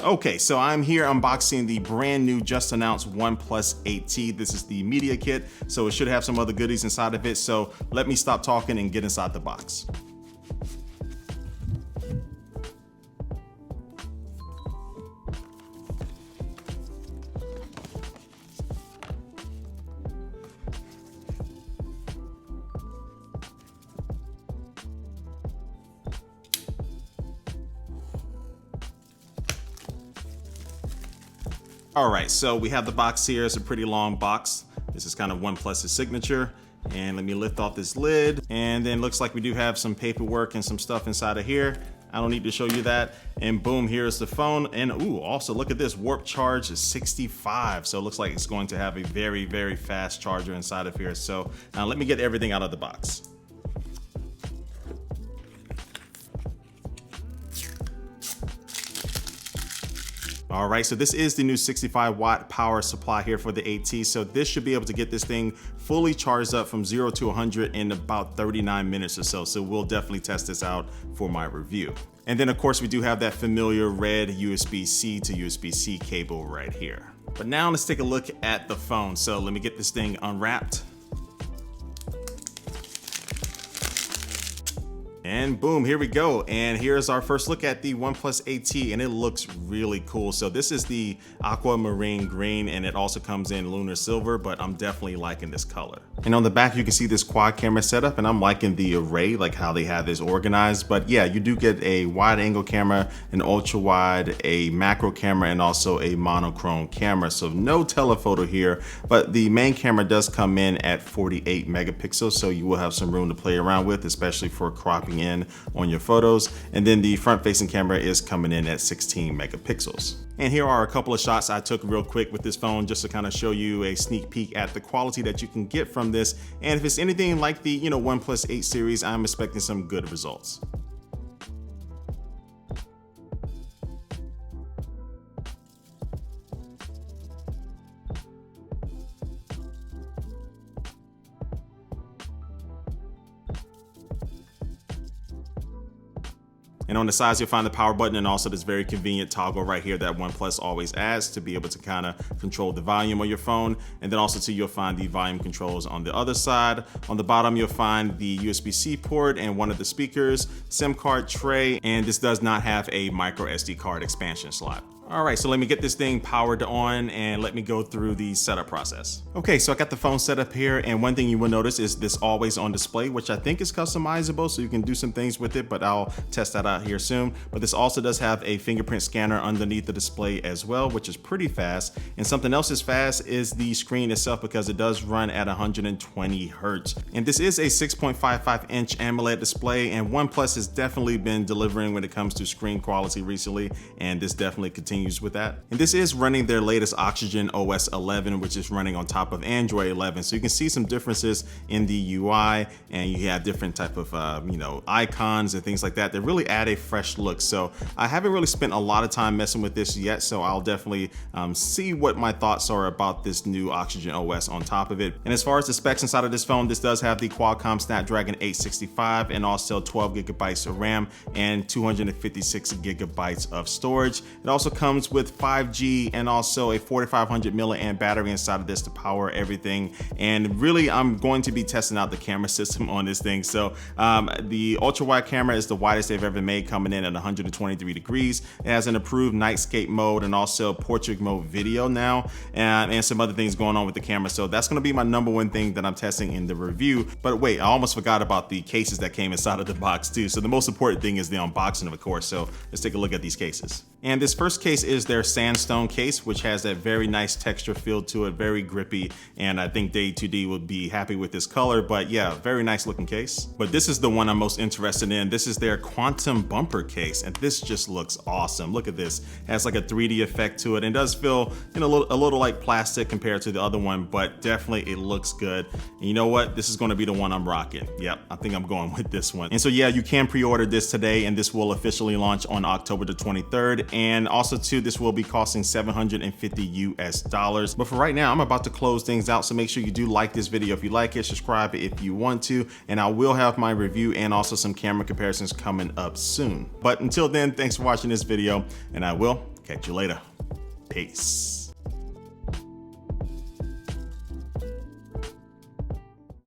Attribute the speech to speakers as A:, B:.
A: Okay, so I'm here unboxing the brand new, just announced OnePlus 8T. This is the media kit, so it should have some other goodies inside of it. So let me stop talking and get inside the box. All right, so we have the box here. It's a pretty long box. This is kind of OnePlus's signature. And let me lift off this lid. And then looks like we do have some paperwork and some stuff inside of here. I don't need to show you that. And boom, here's the phone. And ooh, also look at this, warp charge is 65. So it looks like it's going to have a very, very fast charger inside of here. So now let me get everything out of the box. All right, so this is the new 65-watt power supply here for the 8T. So this should be able to get this thing fully charged up from 0 to 100 in about 39 minutes or so. So we'll definitely test this out for my review. And then of course we do have that familiar red USB-C to USB-C cable right here. But now let's take a look at the phone. So let me get this thing unwrapped. And boom, here we go. And here's our first look at the OnePlus 8T, and it looks really cool. So this is the aquamarine green, and it also comes in lunar silver, but I'm definitely liking this color. And on the back, you can see this quad camera setup, and I'm liking the array, like how they have this organized. But yeah, you do get a wide angle camera, an ultra wide, a macro camera, and also a monochrome camera. So no telephoto here, but the main camera does come in at 48 megapixels. So you will have some room to play around with, especially for cropping in on your photos. And then the front facing camera is coming in at 16 megapixels. And here are a couple of shots I took real quick with this phone just to kind of show you a sneak peek at the quality that you can get from this. And if it's anything like the OnePlus 8 series, I'm expecting some good results. And on the sides, you'll find the power button and also this very convenient toggle right here that OnePlus always adds to be able to kind of control the volume on your phone. And then also too, you'll find the volume controls on the other side. On the bottom, you'll find the USB-C port and one of the speakers, SIM card tray, and this does not have a micro SD card expansion slot. All right, so let me get this thing powered on and let me go through the setup process. Okay, so I got the phone set up here, and one thing you will notice is this always on display, which I think is customizable, so you can do some things with it, but I'll test that out here soon. But this also does have a fingerprint scanner underneath the display as well, which is pretty fast. And something else is fast is the screen itself, because it does run at 120 hertz. And this is a 6.55-inch AMOLED display, and OnePlus has definitely been delivering when it comes to screen quality recently, and this definitely continues with that. And this is running their latest Oxygen OS 11, which is running on top of Android 11. So you can see some differences in the UI, and you have different type of icons and things like that that really add a fresh look. So I haven't really spent a lot of time messing with this yet, so I'll definitely see what my thoughts are about this new Oxygen OS on top of it. And as far as the specs inside of this phone, this does have the Qualcomm Snapdragon 865 and also 12 gigabytes of RAM and 256 gigabytes of storage. It also comes with 5G and also a 4500 milliamp battery inside of this to power everything. And really, I'm going to be testing out the camera system on this thing. So the ultra wide camera is the widest they've ever made, coming in at 123 degrees. It has an improved nightscape mode and also portrait mode video now, and some other things going on with the camera. So that's going to be my number one thing that I'm testing in the review. But wait, I almost forgot about the cases that came inside of the box too. So the most important thing is the unboxing, of course. So let's take a look at these cases. And this first case is their sandstone case, which has that very nice texture feel to it, very grippy. And I think Day2D would be happy with this color, but yeah, very nice looking case. But this is the one I'm most interested in. This is their quantum bumper case, and this just looks awesome. Look at this, it has like a 3D effect to it, and does feel a little like plastic compared to the other one, but definitely it looks good. And you know what? This is gonna be the one I'm rocking. Yep, I think I'm going with this one. And so yeah, you can pre-order this today, and this will officially launch on October the 23rd. And also too, this will be costing $750 US. But for right now, I'm about to close things out. So make sure you do like this video if you like it, subscribe if you want to, and I will have my review and also some camera comparisons coming up soon. But until then, thanks for watching this video, and I will catch Catch you later. Peace.